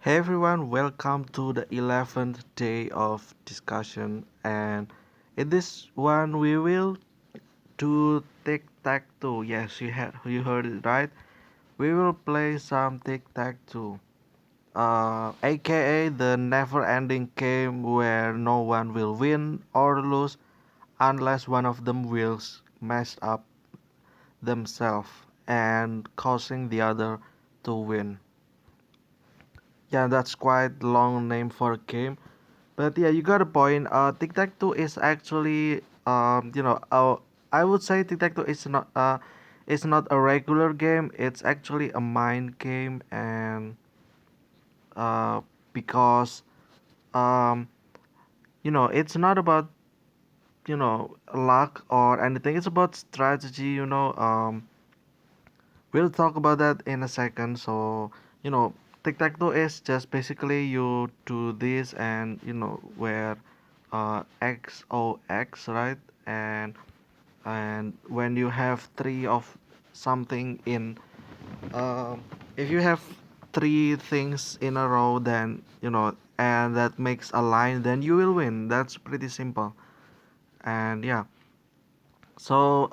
Hey everyone, welcome to the 11th day of discussion. And in this one, we will do Tic Tac Toe. Yes, you heard it right. We will play some Tic Tac Toe, aka the never-ending game where no one will win or lose unless one of them will mess up themselves and causing the other to win. Yeah, that's quite long name for a game. But yeah, you got a point. Tic Tac Toe is actually I would say Tic Tac Toe is not a regular game. It's actually a mind game, and uh, because um, it's not about luck or anything. It's about strategy. We'll talk about that in a second. So you know, Tic Tac Toe is just basically you do this, and where XOX, right? And when you have three of something in, um, if you have three things in a row, then and that makes a line, then you will win. That's pretty simple. And yeah, so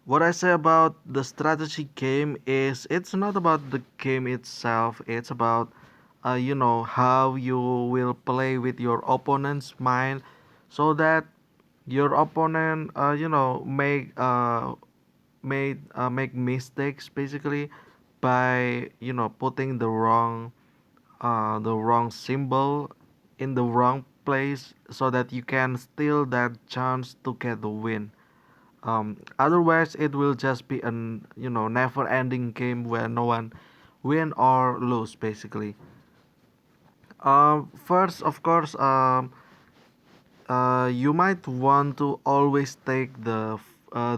what I say about the strategy game is it's not about the game itself. It's about how you will play with your opponent's mind, so that your opponent make mistakes basically by putting the wrong symbol in the wrong place so that you can steal that chance to get the win. Otherwise it will just be an never ending game where no one win or lose basically. First, of course, you might want to always take the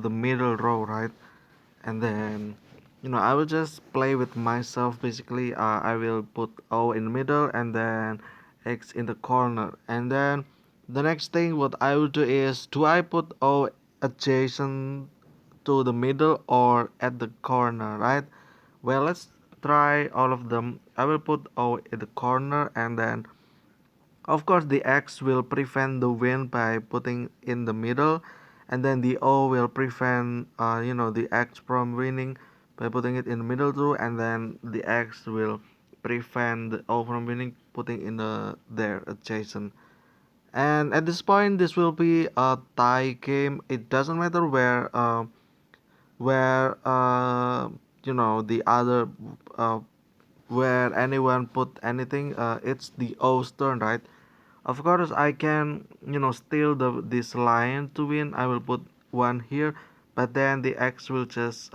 middle row, right? And then I will just play with myself basically. I will put O in the middle and then X in the corner, and then the next thing what I will do is, do I put O adjacent to the middle or at the corner, right? Well, let's try all of them. I will put O in the corner, and then of course the X will prevent the win by putting in the middle, and then the O will prevent the X from winning by putting it in the middle too, and then the X will prevent the O from winning putting in there adjacent. And at this point, this will be a tie game. It doesn't matter where the other uh, where anyone put anything. It's the O's turn, right? Of course, I can steal this line to win. I will put one here, but then the X will just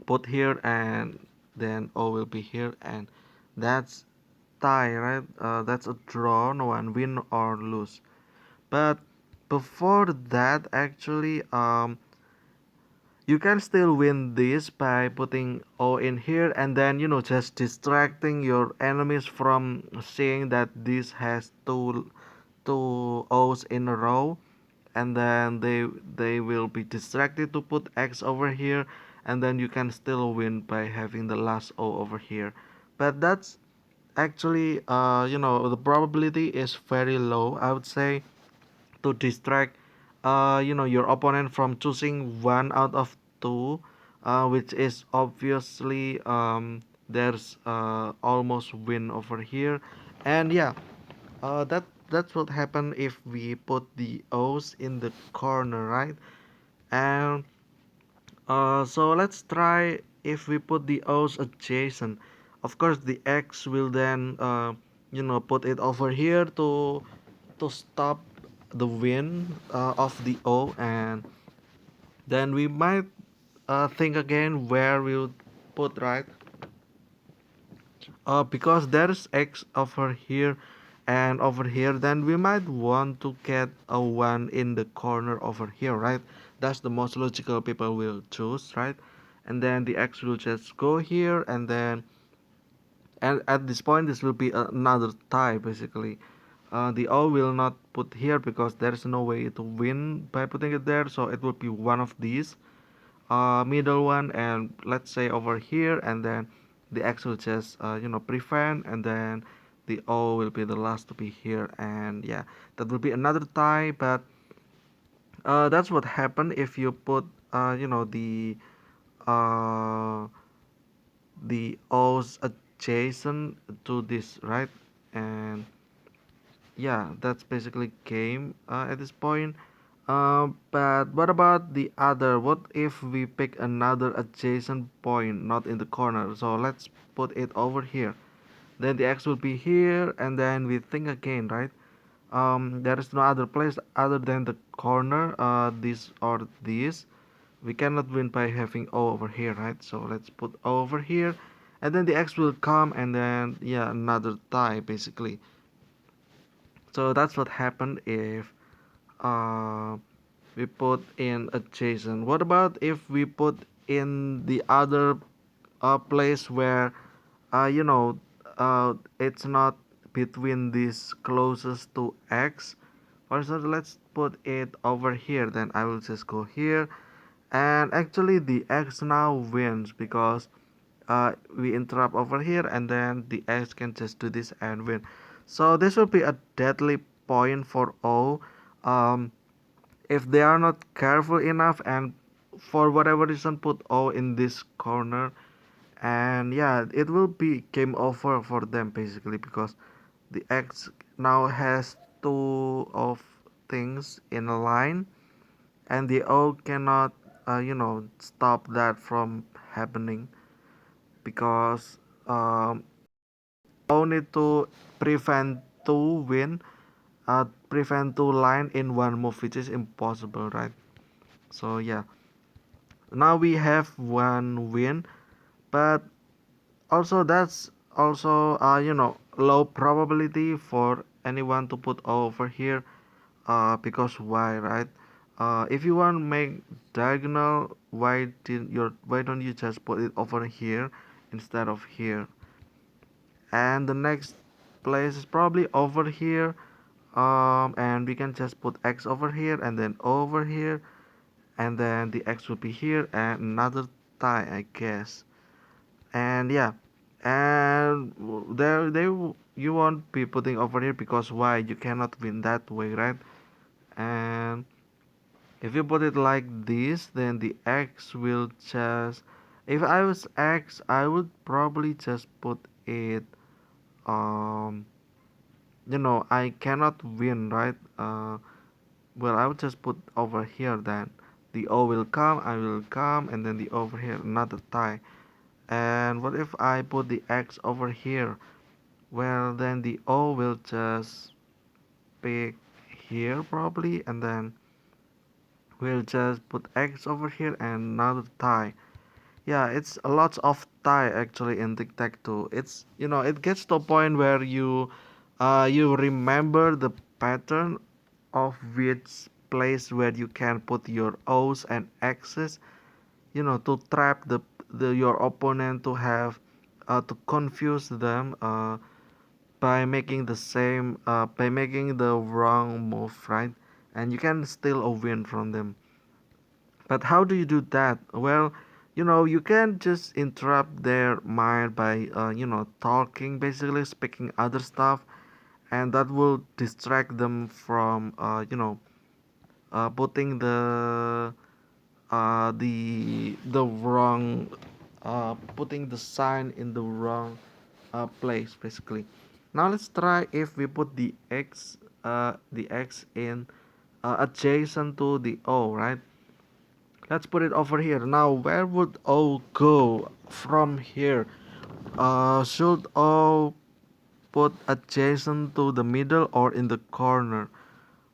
put here, and then O will be here, and that's tie, right? That's a draw. No one win or lose. But before that, actually, you can still win this by putting O in here, and then just distracting your enemies from seeing that this has two O's in a row, and then they will be distracted to put X over here, and then you can still win by having the last O over here. But that's actually the probability is very low, I would say, to distract your opponent from choosing one out of two, which is obviously there's almost win over here. And yeah, that's what happen if we put the O's in the corner, right? And so let's try if we put the O's adjacent. Of course, the X will then put it over here to stop the win of the O, and then we might think again where we'll put, right. Because there's X over here and over here, then we might want to get a 1 in the corner over here, right? That's the most logical people will choose, right? And then the X will just go here, and then and at this point this will be another tie basically. The O will not put here because there's no way to win by putting it there, so it will be one of these middle one, and let's say over here, and then the X will just prevent, and then the O will be the last to be here, and yeah, that will be another tie. But that's what happened if you put uh, the O's adjacent to this, right? And yeah, that's basically game at this point. But what about the other? What if we pick another adjacent point, not in the corner? So let's put it over here. Then the X will be here, and then we think again, right? There is no other place other than the corner, this or this. We cannot win by having O over here, right? So let's put O over here, and then the X will come, and then yeah, another tie basically. So that's what happened if uh, we put in adjacent. What about if we put in the other place where it's not between this closest to X? For instance, let's put it over here. Then I will just go here, and actually the X now wins because we interrupt over here, and then the X can just do this and win. So this will be a deadly point for O. Um, if they are not careful enough and for whatever reason put O in this corner, and yeah, it will be game over for them basically because the X now has two of things in a line, and the O cannot stop that from happening because um, O need to prevent two win, prevent two line in one move, which is impossible, right? So yeah, now we have one win, but also that's also low probability for anyone to put over here, because why, right? If you want to make diagonal, why don't you just put it over here instead of here? And the next place is probably over here, and we can just put X over here and then over here, and then the X will be here and another tie, I guess. And yeah, and you won't be putting over here because why, you cannot win that way, right? And if you put it like this, then the X will just, if I was X, I would probably just put it, um I cannot win, right? Well, I would just put over here, then the O will come, I will come, and then the over here another tie. And what if I put the X over here? Well, then the O will just pick here probably, and then we'll just put X over here and another tie. Yeah, it's a lot of tie actually in Tic Tac Toe. It's, it gets to a point where you remember the pattern of which place where you can put your O's and X's, to trap the your opponent, to have to confuse them by making by making the wrong move, right? And you can steal a win from them. But how do you do that? Well, you can just interrupt their mind by talking, basically speaking other stuff, and that will distract them from putting the wrong, putting the sign in the wrong place basically. Now let's try if we put the X in adjacent to the O, right? Let's put it over here. Now where would O go from here? Should O put adjacent to the middle or in the corner?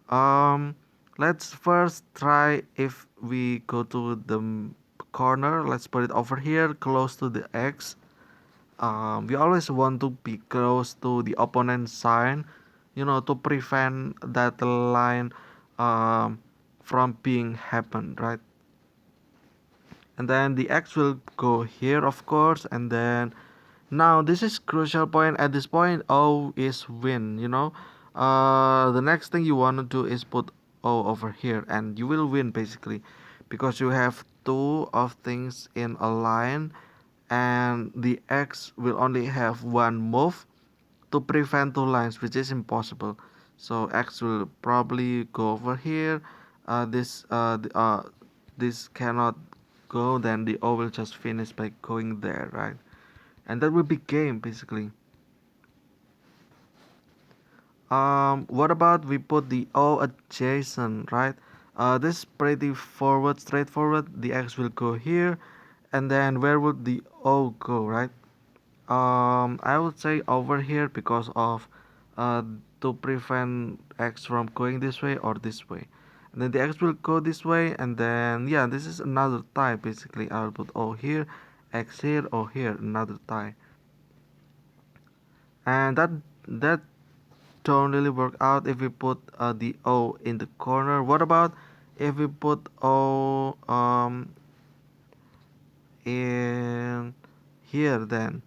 Um, let's first try if we go to the corner. Let's put it over here, close to the X. We always want to be close to the opponent's sign, to prevent that line from being happen, right? And then the X will go here, of course, and then now this is crucial point. At this point, O is win, the next thing you want to do is put O over here, and you will win basically because you have two of things in a line, and the X will only have one move to prevent two lines, which is impossible. So X will probably go over here. This cannot go. Then the O will just finish by going there, right? And that will be game basically. What about we put the O adjacent, right? This is pretty straightforward. The X will go here, and then where would the O go, right? I would say over here because of uh, to prevent X from going this way or this way. And then the X will go this way, and then yeah, this is another tie basically. I'll put O here, X here, O here, another tie, and that don't really work out if we put the O in the corner. What about if we put O in here then?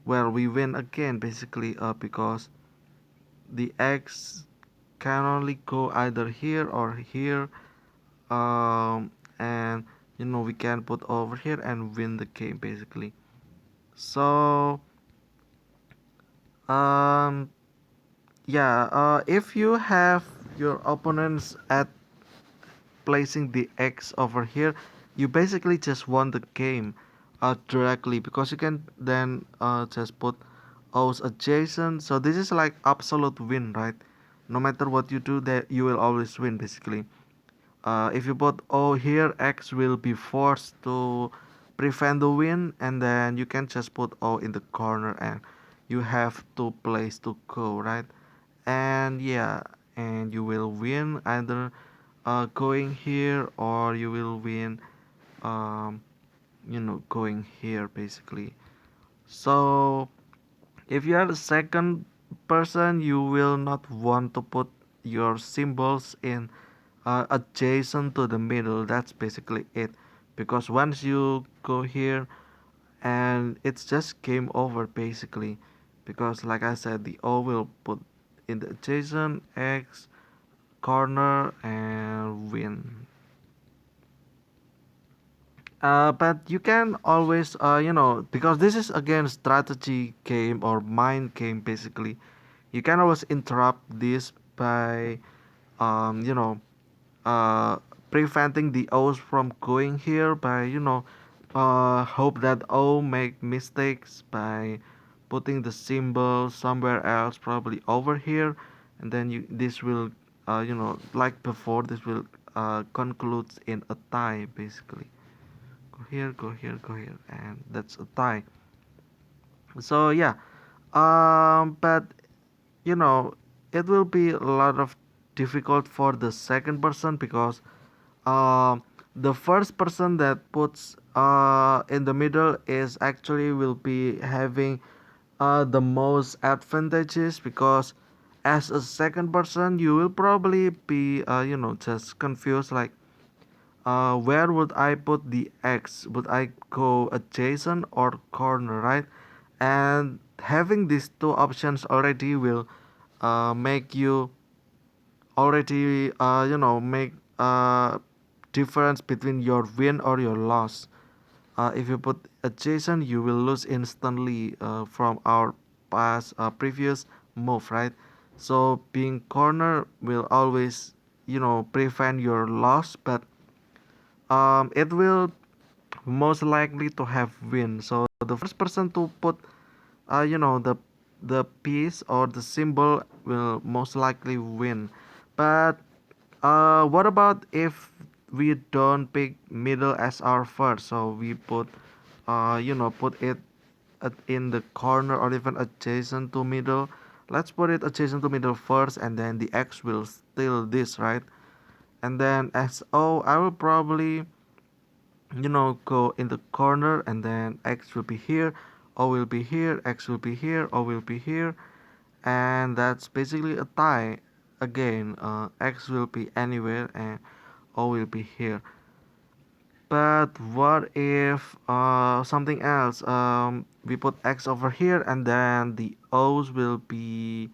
Well, we win again basically because the X can only go either here or here, and we can put over here and win the game basically. So um yeah, if you have your opponents at placing the X over here, you basically just won the game directly, because you can then just put O's adjacent. So this is like absolute win, right? No matter what you do, that you will always win basically. If you put O here, X will be forced to prevent the win, and then you can just put O in the corner, and you have two places to go, right? And yeah, and you will win either going here, or you will win um, going here basically. So if you are the second person, you will not want to put your symbols in adjacent to the middle. That's basically it, because once you go here, and it's just game over basically, because like I said, the O will put in the adjacent, X corner, and win. But you can always, because this is again strategy game or mind game basically. You can always interrupt this by, um, you know, uh, preventing the O's from going here by, hope that O make mistakes by putting the symbol somewhere else, probably over here, and then this will, like before, this will concludes in a tie basically. Go here, go here, go here, and that's a tie. So yeah, but you know, it will be a lot of difficult for the second person, because um the first person that puts in the middle is actually will be having the most advantages, because as a second person you will probably be just confused, like where would I put the X? Would I go adjacent or corner, right? And having these two options already will make you already make difference between your win or your loss. If you put adjacent, you will lose instantly from our past previous move, right? So being corner will always prevent your loss, but it will most likely to have win. So the first person to put the piece or the symbol will most likely win. But what about if we don't pick middle as our first? So we put put it in the corner or even adjacent to middle. Let's put it adjacent to middle first, and then the X will steal this, right? And then as O, I will probably go in the corner, and then X will be here, O will be here, X will be here, O will be here, and that's basically a tie again. X will be anywhere, and O will be here. But what if something else? We put X over here, and then the O's will be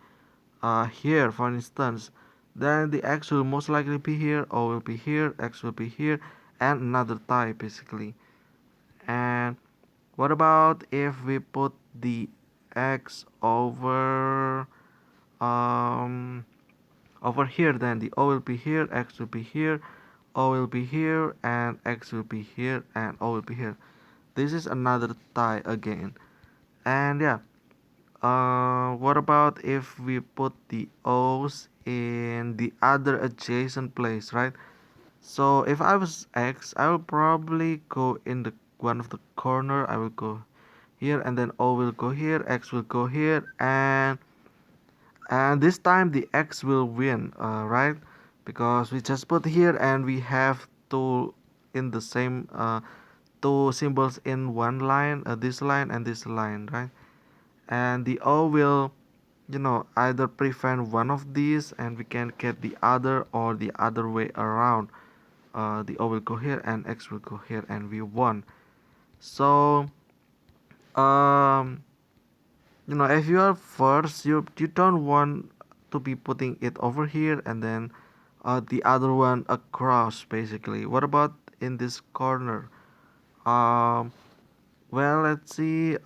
here, for instance. Then the X will most likely be here, O will be here, X will be here, and another tie basically. And What about if we put the x um over here? Then the O will be here, x will be here, O will be here, and x will be here, and O will be here. This is another tie again. And yeah, what about if we put the O's in the other adjacent place, right? So if I was X, I will probably go in the one of the corner. I will go here, and then O will go here, X will go here, and this time the X will win, right? Because we just put here, and we have two in the same two symbols in one line, this line and this line, right? And the O will, either prevent one of these, and we can get the other, or the other way around. The O will go here and X will go here, and we won. So um if you are first, you don't want to be putting it over here, and then the other one across, basically. What about in this corner? um well, let's see.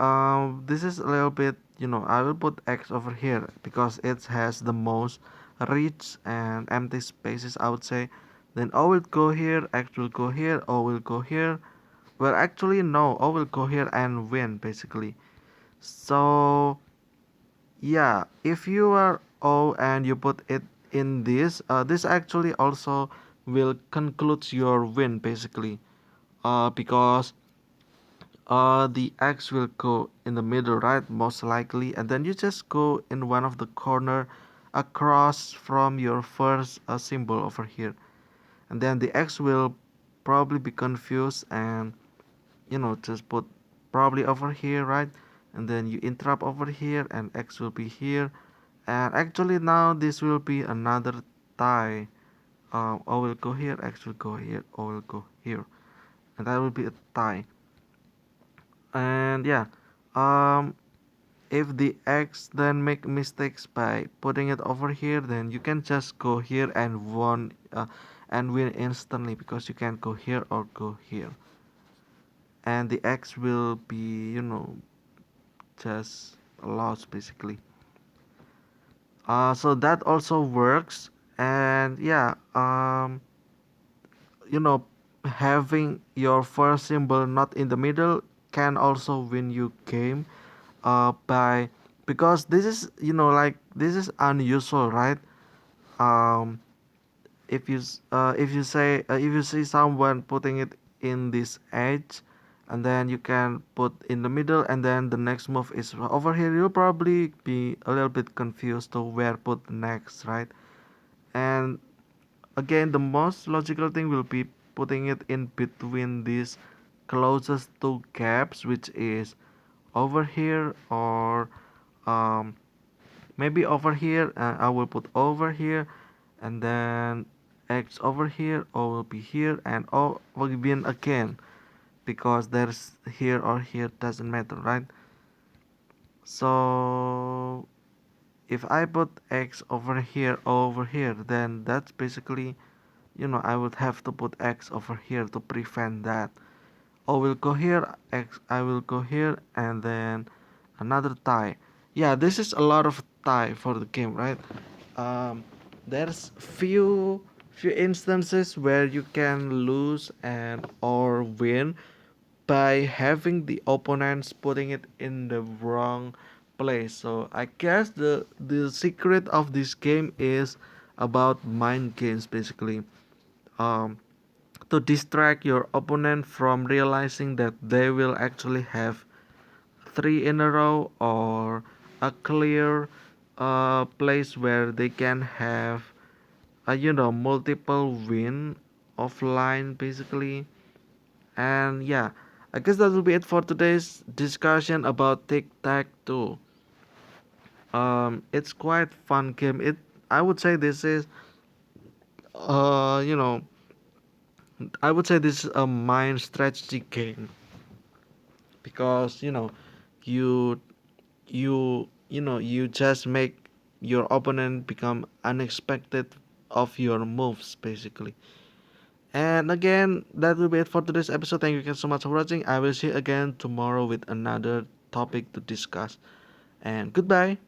This is a little bit, I will put X over here because it has the most reach and empty spaces, I would say. Then O will go here, X will go here, O will go here. Well, actually, no, O will go here and win, basically. So, yeah, if you are O and you put it in this, this actually also will conclude your win, basically. Because the X will go in the middle, right? Most likely. And then you just go in one of the corner across from your first symbol over here. And then the X will probably be confused, and just put probably over here, right? And then you interrupt over here, and X will be here. And actually now this will be another tie. O will go here, X will go here, O will go here. And that will be a tie. And yeah, um if the X then make mistakes by putting it over here, then you can just go here and win instantly, because you can go here or go here, and the X will be, just lost, basically. So that also works. And yeah, you know having your first symbol not in the middle can also win you game, by because this is, like, this is unusual, right? um if you say, if you see someone putting it in this edge, and then you can put in the middle, and then the next move is over here, you'll probably be a little bit confused to where put next, right? And again, the most logical thing will be putting it in between these closest two gaps, which is over here, or um, maybe over here. I will put over here, and then X over here, O will be here, and O will be in again, because there's here or here, doesn't matter, right? So if I put X over here, O over here, then that's basically, I would have to put X over here to prevent that. O will go here, X, I will go here, and then another tie. Yeah, this is a lot of tie for the game, right? um, there's few instances where you can lose and or win by having the opponents putting it in the wrong place. So I guess the secret of this game is about mind games, basically. um, to distract your opponent from realizing that they will actually have three in a row, or a clear place where they can have multiple win offline, basically. And yeah, I guess that will be it for today's discussion about Tic Tac Toe. It's quite fun game. I would say this is uh you know I would say this is a mind strategy game, because you you just make your opponent become unexpected of your moves, basically. And again, that will be it for today's episode. Thank you guys so much for watching. I will see you again tomorrow with another topic to discuss. And goodbye.